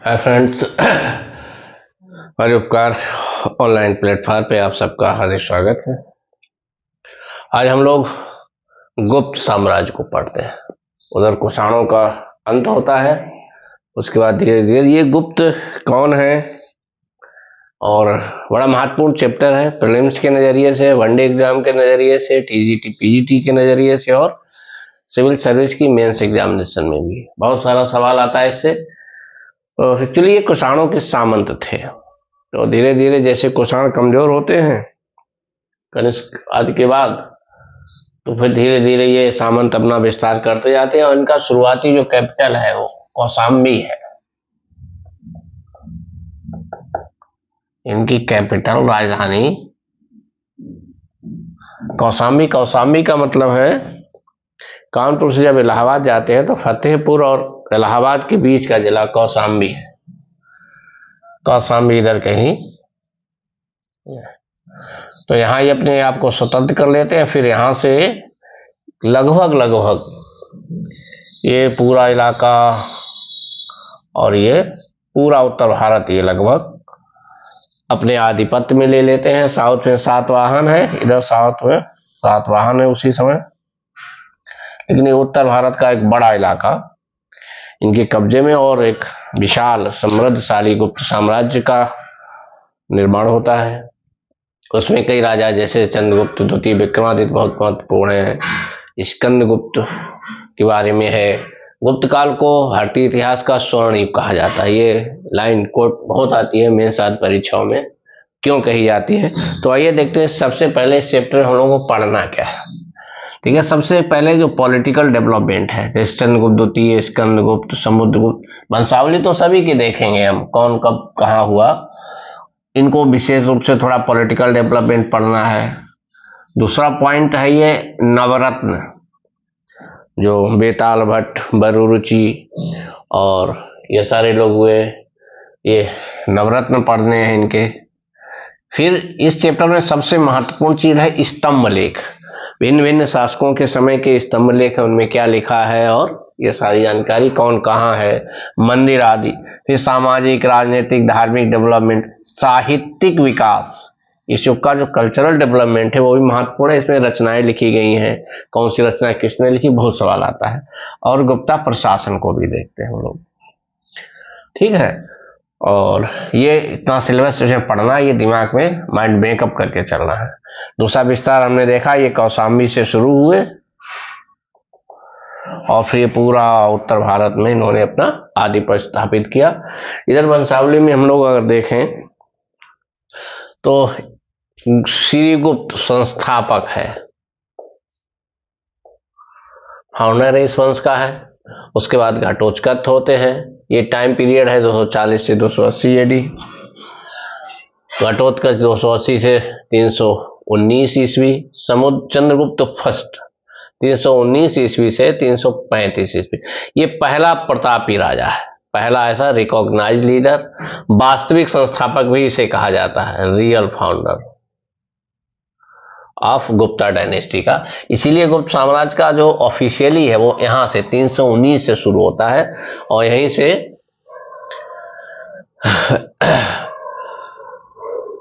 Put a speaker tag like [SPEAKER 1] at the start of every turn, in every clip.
[SPEAKER 1] Hi friends, हमारे उपकार online platform पे आप सबका हार्दिक स्वागत है। आज हम लोग गुप्त साम्राज्य को पढ़ते हैं। उधर कुषाणों का अंत होता है, उसके बाद धीरे धीरे ये गुप्त कौन है, और बड़ा महत्वपूर्ण चैप्टर है। प्रीलिम्स के नज़रिए से, वनडे एग्जाम के नज़रिए से, टीजीटी पीजीटी के नज़रिए से और सिविल सर्विस की मेंस एग्जामिनेशन में भी बहुत सारा सवाल आता है इससे। एक्चुअली ये कुषाणों के सामंत थे, तो धीरे धीरे जैसे कुषाण कमजोर होते हैं कनिष्क आदि के बाद, तो फिर धीरे धीरे ये सामंत अपना विस्तार करते जाते हैं और इनका शुरुआती जो कैपिटल है वो कौशाम्बी है। इनकी कैपिटल राजधानी कौशाम्बी। कौशाम्बी का मतलब है, कानपुर से जब इलाहाबाद जाते हैं तो फतेहपुर और इलाहाबाद के बीच का जिला कौशाम्बी है। कौशाम्बी इधर कहीं, तो यहाँ ये अपने आप को स्वतंत्र कर लेते हैं। फिर यहाँ से लगभग ये पूरा इलाका और ये पूरा उत्तर भारत ये लगभग अपने आधिपत्य में ले लेते हैं। साउथ में सातवाहन है, इधर साउथ में सातवाहन है उसी समय, लेकिन ये उत्तर भारत का एक बड़ा इलाका इनके कब्जे में, और एक विशाल समृद्धशाली गुप्त साम्राज्य का निर्माण होता है। उसमें कई राजा जैसे चंद्रगुप्त द्वितीय, विक्रमादित्य बहुत महत्वपूर्ण है। स्कंदगुप्त के बारे में है। गुप्त काल को भारतीय इतिहास का स्वर्ण युग कहा जाता है। ये लाइन कोट बहुत आती है मेंस आदि परीक्षाओं में, क्यों कही जाती है। तो आइए देखते हैं सबसे पहले इस चैप्टर हम लोगों को पढ़ना क्या है। ठीक है, सबसे पहले जो पॉलिटिकल डेवलपमेंट है, जैसे चंद्रगुप्त द्वितीय, स्कंदगुप्त, समुद्रगुप्त, वंशावली तो सभी की देखेंगे हम, कौन कब कहाँ हुआ, इनको विशेष रूप से थोड़ा पॉलिटिकल डेवलपमेंट पढ़ना है। दूसरा पॉइंट है ये नवरत्न, जो बेताल भट्ट, बरूरुचि और ये सारे लोग हुए, ये नवरत्न पढ़ने हैं इनके। फिर इस चैप्टर में सबसे महत्वपूर्ण चीज है स्तंभ लेख। भिन्न भिन्न शासकों के समय के स्तंभ लेख है, उनमें क्या लिखा है और ये सारी जानकारी कौन कहाँ है, मंदिर आदि। फिर सामाजिक, राजनीतिक, धार्मिक डेवलपमेंट, साहित्यिक विकास, इस युग का जो कल्चरल डेवलपमेंट है वो भी महत्वपूर्ण है। इसमें रचनाएं लिखी गई हैं, कौन सी रचना किसने लिखी, बहुत सवाल आता है। और गुप्ता प्रशासन को भी देखते हैं हम लोग। ठीक है, और ये इतना सिलेबस जो पढ़ना, ये दिमाग में माइंड मेकअप करके चलना है। दूसरा विस्तार हमने देखा, ये कौशाम्बी से शुरू हुए और फिर पूरा उत्तर भारत में इन्होंने अपना आधिपत्य स्थापित किया। इधर वंशावली में हम लोग अगर देखें तो श्रीगुप्त संस्थापक है, फाउंडर इस वंश का है। उसके बाद घटोत्कच होते हैं, ये टाइम पीरियड है 240 से 280 एडी। घटोत्कच 280 से 319 ईस्वी। चंद्रगुप्त फर्स्ट 319 ईस्वी से 335 ईस्वी। ये पहला प्रतापी राजा है, पहला ऐसा रिकॉग्नाइज्ड लीडर, वास्तविक संस्थापक भी इसे कहा जाता है, real founder of Gupta dynasty का। इसीलिए गुप्त साम्राज्य का जो ऑफिशियली है वो यहां से 319 से शुरू होता है और यहीं से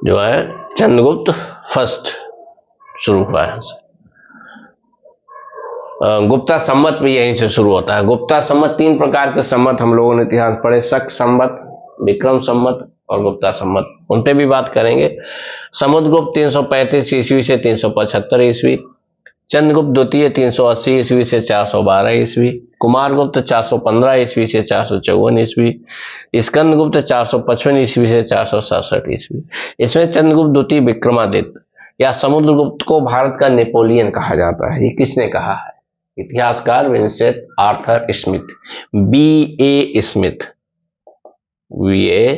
[SPEAKER 1] जो है चंद्रगुप्त फर्स्ट शुरू हुआ है। गुप्ता संवत भी यहीं से शुरू होता है। गुप्ता संवत, 3 प्रकार के संवत हम लोगों ने इतिहास पढ़े, शक संवत, विक्रम संवत और गुप्ता संवत, उन पे भी बात करेंगे। समुद्रगुप्त 335 ईस्वी से 375 ईस्वी। चंद्रगुप्त द्वितीय 380 ईस्वी से 412 ईस्वी। कुमारगुप्त 415 ईस्वी से 454 ईस्वी। स्कंदगुप्त 455 ईस्वी से 467 ईस्वी। इसमें चंद्रगुप्त द्वितीय विक्रमादित्य या समुद्रगुप्त को भारत का नेपोलियन कहा जाता है। ये किसने कहा है? इतिहासकार Vincent Arthur Smith, B.A. Smith, V.A.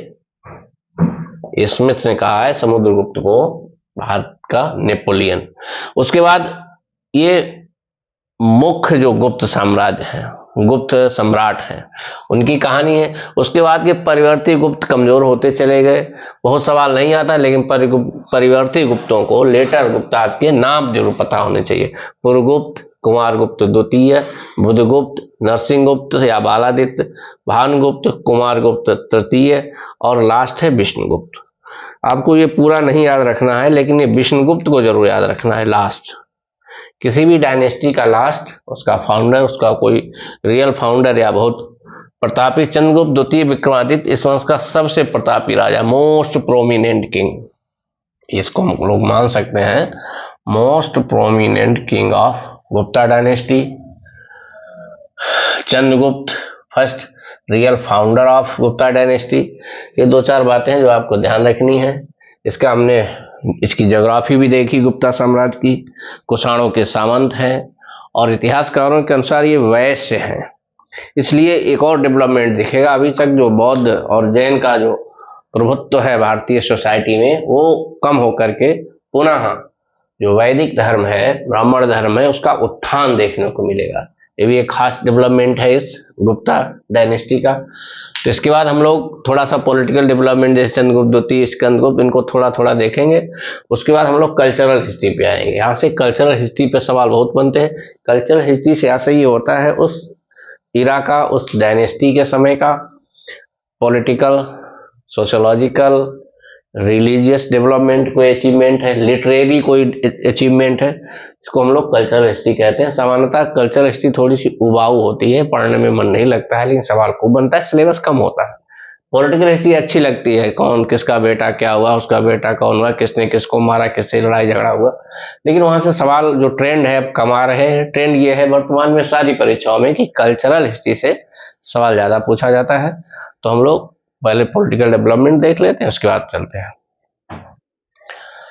[SPEAKER 1] Smith ने कहा है समुद्रगुप्त को भारत का नेपोलियन। उसके बाद ये मुख्य जो गुप्त साम्राज्य है, गुप्त सम्राट हैं, उनकी कहानी है। उसके बाद के परिवर्ती गुप्त कमजोर होते चले गए, बहुत सवाल नहीं आता, लेकिन परिवर्ती गुप्तों को, लेटर गुप्ताज के नाम जरूर पता होने चाहिए। पुरगुप्त, कुमारगुप्त द्वितीय, बुधगुप्त, नरसिंहगुप्त या बालादित्य, भानुगुप्त, कुमारगुप्त तृतीय और लास्ट है विष्णुगुप्त। आपको ये पूरा नहीं याद रखना है, लेकिन ये विष्णुगुप्त को जरूर याद रखना है। लास्ट किसी भी डायनेस्टी का लास्ट, उसका फाउंडर, उसका कोई रियल फाउंडर या बहुत प्रतापी चंद्रगुप्त द्वितीय विक्रमादित्य इस वंश का सबसे प्रतापी राजा, मोस्ट प्रोमिनेंट किंग, इसको हम लोग मान सकते हैं most prominent king of Gupta dynasty. Chandragupta first real founder of Gupta dynasty. ये दो चार बातें हैं जो आपको ध्यान रखनी है। इसका हमने इसकी ज्योग्राफी भी देखी गुप्ता साम्राज्य की। कुषाणों के सामंत हैं और इतिहासकारों के अनुसार ये वैश्य हैं, इसलिए एक और डेवलपमेंट दिखेगा। अभी तक जो बौद्ध और जैन का जो प्रभुत्व है भारतीय सोसाइटी में, वो कम होकर के पुनः जो वैदिक धर्म है, ब्राह्मण धर्म है, उसका उत्थान देखने को मिलेगा। ये भी एक खास डेवलपमेंट है इस गुप्ता डायनेस्टी का। तो इसके बाद हम लोग थोड़ा सा पॉलिटिकल डेवलपमेंट जैसे चंद्रगुप्त द्वितीय, स्कंदगुप्त, इनको थोड़ा थोड़ा देखेंगे। उसके बाद हम लोग कल्चरल हिस्ट्री पे आएंगे। यहाँ से कल्चरल हिस्ट्री पे सवाल बहुत बनते हैं। कल्चरल हिस्ट्री से ऐसा ही होता है उस इरा का, उस डायनेस्टी के समय का पॉलिटिकल, सोशोलॉजिकल, रिलीजियस डेवलपमेंट कोई अचीवमेंट है, लिटरेरी कोई अचीवमेंट है, इसको हम लोग कल्चरल हिस्ट्री कहते हैं। सामान्यतः कल्चरल हिस्ट्री थोड़ी सी उबाऊ होती है, पढ़ने में मन नहीं लगता है, लेकिन सवाल खूब बनता है, सिलेबस कम होता है। पॉलिटिकल हिस्ट्री अच्छी लगती है, कौन किसका बेटा क्या हुआ, उसका बेटा कौन हुआ, किसने किसको मारा, किससे लड़ाई झगड़ा हुआ, लेकिन वहां से सवाल जो ट्रेंड है कमा रहे हैं, ट्रेंड ये है वर्तमान में सारी परीक्षाओं में कि कल्चरल हिस्ट्री से सवाल ज्यादा पूछा जाता है। तो हम लोग पहले पॉलिटिकल डेवलपमेंट देख लेते हैं, उसके बाद चलते हैं।